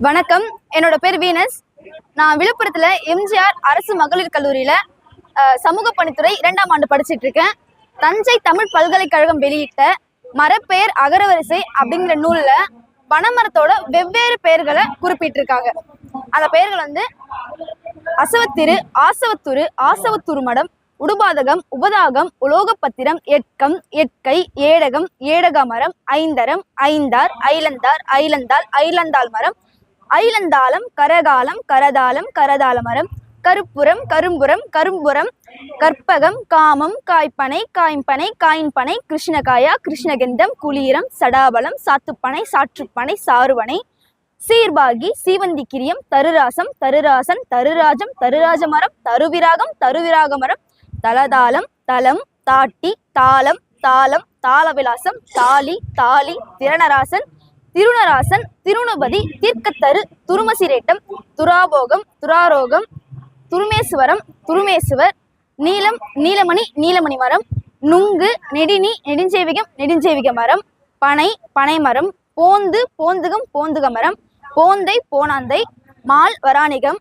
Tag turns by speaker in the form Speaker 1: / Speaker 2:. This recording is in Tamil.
Speaker 1: வணக்கம், என்னோட பேர் வீனஸ். நான் விழுப்புரத்துல எம்ஜிஆர் அரசு மகளிர் கல்லூரியில சமூக பணித்துறை 2ஆம் ஆண்டு படிச்சுட்டு இருக்கேன். தஞ்சை தமிழ் பல்கலைக்கழகம் வெளியிட்ட மரப்பெயர் அகரவரிசை அப்படிங்கிற நூல்ல பனைமரத்தோட வெவ்வேறு பெயர்களை குறிப்பிட்டிருக்காங்க. அந்த பெயர்கள் வந்து அசவத்திரு, ஆசவத்துரு, ஆசவத்துரு மடம், உடுபாதகம், உபதாகம், உலோகப்பத்திரம், எட்கம், எட்கை, ஏடகம், ஏடகமரம், ஐந்தரம், ஐந்தார், ஐலந்தார், ஐலந்தாள், ஐலந்தாள் மரம், ஐலந்தாளம், கரகாலம், கரதாளம், கரதாள மரம், கருப்புரம், கரும்புரம், கரும்புரம், கற்பகம், காமம், காய்ப்பனை, காய்ப்பனை, காயின்பனை, கிருஷ்ணகாயா, கிருஷ்ணகந்தம், குளீரம், சடாபலம், சாத்துப்பனை, சாற்றுப்பனை, சாறுவனை, சீர்பாகி, சீவந்தி கிரியம், தருராசம், தருராசன், தருராஜம், தருராஜமரம், தருவிராகம், தருவிராகமரம், தலதாளம், தலம், தாட்டி, தாளம், தாளம், தாளவிலாசம், தாலி, தாலி, திரணராசன், திருநராசன், திருநுபதி, தீர்க்கத்தரு, துருமசிரேட்டம், துராபோகம், துராரோகம், துருமேசுவரம், துருமேசுவர், நீலம், நீலமணி, நீலமணி மரம், நுங்கு, நெடினி, நெடுஞ்சேவிகம், நெடுஞ்சேவிக மரம், பனை, பனைமரம், போந்து, போந்துகம், போந்துக மரம், போந்தை, போனாந்தை, மால், வராணிகம்,